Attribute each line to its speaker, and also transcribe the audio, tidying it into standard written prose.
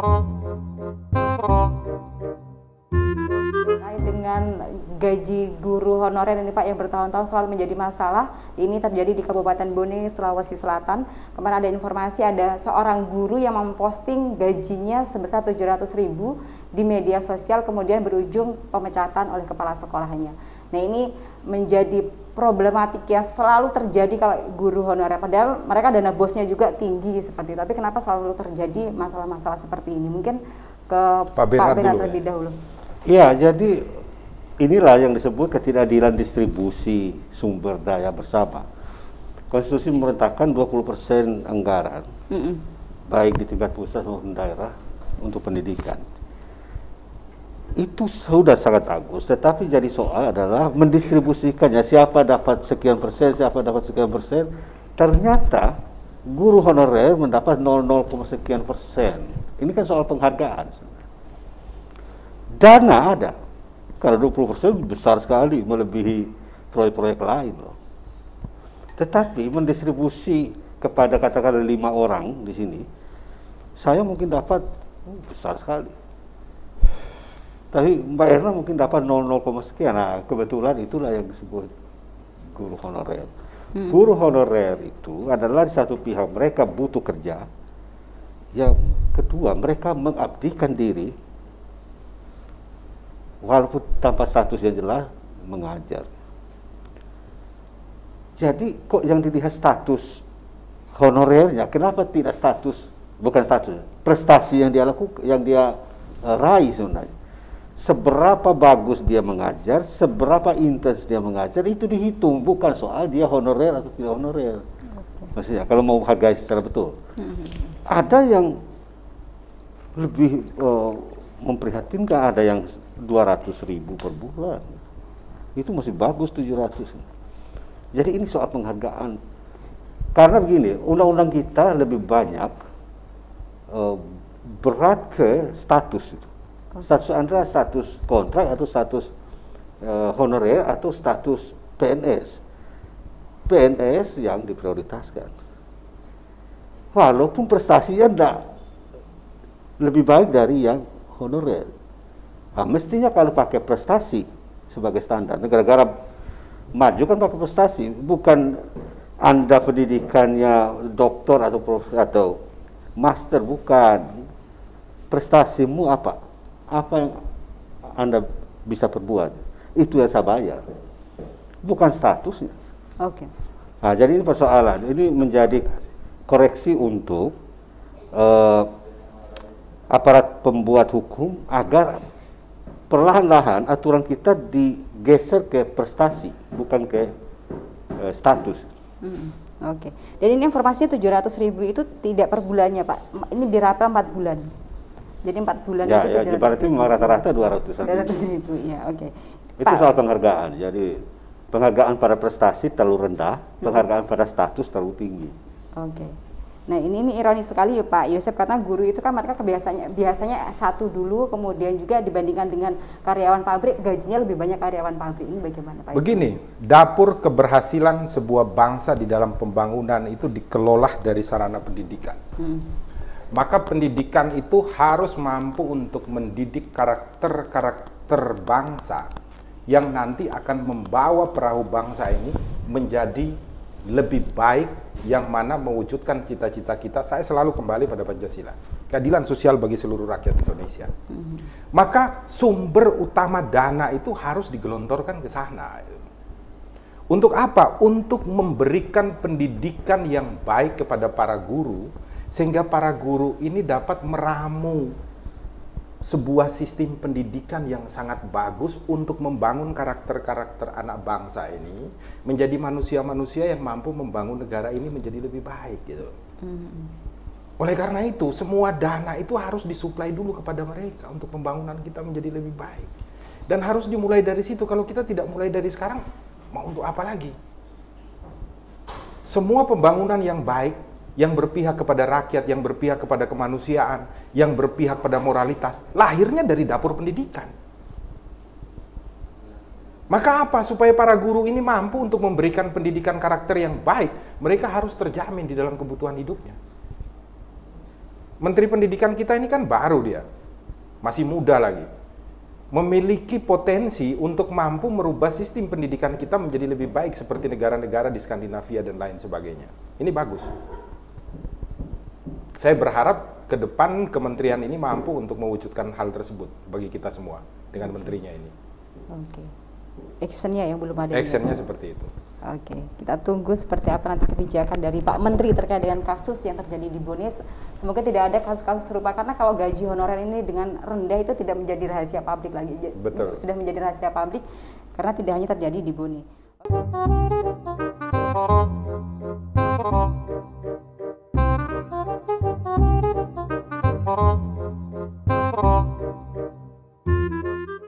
Speaker 1: Terkait dengan gaji guru honorer ini Pak yang bertahun-tahun selalu menjadi masalah, ini terjadi di Kabupaten Bone, Sulawesi Selatan. Kemarin ada informasi ada seorang guru yang memposting gajinya sebesar 700.000 di media sosial kemudian berujung pemecatan oleh kepala sekolahnya. Nah ini menjadi problematik yang selalu terjadi kalau guru honorer, padahal mereka dana bosnya juga tinggi seperti itu, tapi kenapa selalu terjadi masalah-masalah seperti ini? Mungkin ke Pak Bernard terlebih dahulu.
Speaker 2: Ya, jadi inilah yang disebut ketidakadilan distribusi sumber daya bersama. Konstitusi memerintahkan 20% anggaran, baik di tingkat pusat maupun daerah untuk pendidikan. Itu sudah sangat bagus, tetapi jadi soal adalah mendistribusikannya, siapa dapat sekian persen, siapa dapat sekian persen. Ternyata guru honorer mendapat 0,0 sekian persen. Ini kan soal penghargaan. Dana ada, karena 20% besar sekali, melebihi proyek-proyek lain loh. Tetapi mendistribusi kepada katakanlah 5 orang di sini, saya mungkin dapat besar sekali. Tapi Mbak Erna mungkin dapat 0,0 sekian. Nah, kebetulan itulah yang disebut guru honorer. Guru honorer itu adalah di satu pihak mereka butuh kerja, yang kedua mereka mengabdikan diri, walaupun tanpa status yang jelas, mengajar. Jadi kok yang dilihat status honorernya, kenapa tidak status, bukan status, prestasi yang dia lakukan, yang dia raih sebenarnya. Seberapa bagus dia mengajar, seberapa intens dia mengajar, itu dihitung, bukan soal dia honorer atau tidak honorer. Maksudnya kalau mau hargai secara betul. Ada yang lebih memprihatinkan, ada yang 200.000 per bulan. Itu masih bagus 700. Jadi ini soal penghargaan. Karena begini, undang-undang kita lebih banyak berat ke status itu. Status antara status kontrak atau status honorer atau status PNS. PNS yang diprioritaskan. Walaupun prestasinya tidak lebih baik dari yang honorer. Nah, mestinya kalau pakai prestasi sebagai standar, negara-negara maju kan pakai prestasi, bukan Anda pendidikannya doktor atau profesor atau master, bukan. Prestasimu apa? Apa yang Anda bisa perbuat, itu yang saya bayar, bukan statusnya.
Speaker 1: Oke.
Speaker 2: Nah, jadi ini persoalan, ini menjadi koreksi untuk aparat pembuat hukum agar perlahan-lahan aturan kita digeser ke prestasi, bukan ke status.
Speaker 1: Oke. Dan ini informasinya 700.000 itu tidak per bulannya Pak, ini dirapel 4 bulan. Jadi 4 bulan
Speaker 2: ya,
Speaker 1: itu
Speaker 2: ya, berarti rata-rata
Speaker 1: 200.000, ya, oke.
Speaker 2: Itu soal penghargaan. Jadi penghargaan pada prestasi terlalu rendah, penghargaan pada status terlalu tinggi.
Speaker 1: Oke. Nah ini ironis sekali ya Pak Yosef, karena guru itu kan mereka biasanya satu dulu, kemudian juga dibandingkan dengan karyawan pabrik, gajinya lebih banyak karyawan pabrik. Ini bagaimana Pak Yosef?
Speaker 3: Begini, dapur keberhasilan sebuah bangsa di dalam pembangunan itu dikelola dari sarana pendidikan. Maka pendidikan itu harus mampu untuk mendidik karakter-karakter bangsa yang nanti akan membawa perahu bangsa ini menjadi lebih baik, yang mana mewujudkan cita-cita kita. Saya selalu kembali pada Pancasila, keadilan sosial bagi seluruh rakyat Indonesia. Maka sumber utama dana itu harus digelontorkan ke sana. Untuk apa? Untuk memberikan pendidikan yang baik kepada para guru, sehingga para guru ini dapat meramu sebuah sistem pendidikan yang sangat bagus untuk membangun karakter-karakter anak bangsa ini menjadi manusia-manusia yang mampu membangun negara ini menjadi lebih baik gitu. Oleh karena itu, semua dana itu harus disuplai dulu kepada mereka untuk pembangunan kita menjadi lebih baik. Dan harus dimulai dari situ. Kalau kita tidak mulai dari sekarang, mau untuk apa lagi? Semua pembangunan yang baik, yang berpihak kepada rakyat, yang berpihak kepada kemanusiaan, yang berpihak pada moralitas, lahirnya dari dapur pendidikan. Maka apa? Supaya para guru ini mampu untuk memberikan pendidikan karakter yang baik, mereka harus terjamin di dalam kebutuhan hidupnya. Menteri Pendidikan kita ini kan baru dia, masih muda lagi. Memiliki potensi untuk mampu merubah sistem pendidikan kita menjadi lebih baik seperti negara-negara di Skandinavia dan lain sebagainya. Ini bagus. Saya berharap ke depan kementerian ini mampu untuk mewujudkan hal tersebut bagi kita semua dengan menterinya ini.
Speaker 1: Oke. Actionnya yang belum ada.
Speaker 3: Actionnya seperti itu.
Speaker 1: Oke, kita tunggu seperti apa nanti kebijakan dari Pak Menteri terkait dengan kasus yang terjadi di Bone. Semoga tidak ada kasus-kasus serupa, karena kalau gaji honorer ini dengan rendah itu tidak menjadi rahasia publik lagi.
Speaker 3: Betul.
Speaker 1: Sudah menjadi rahasia publik karena tidak hanya terjadi di Bone.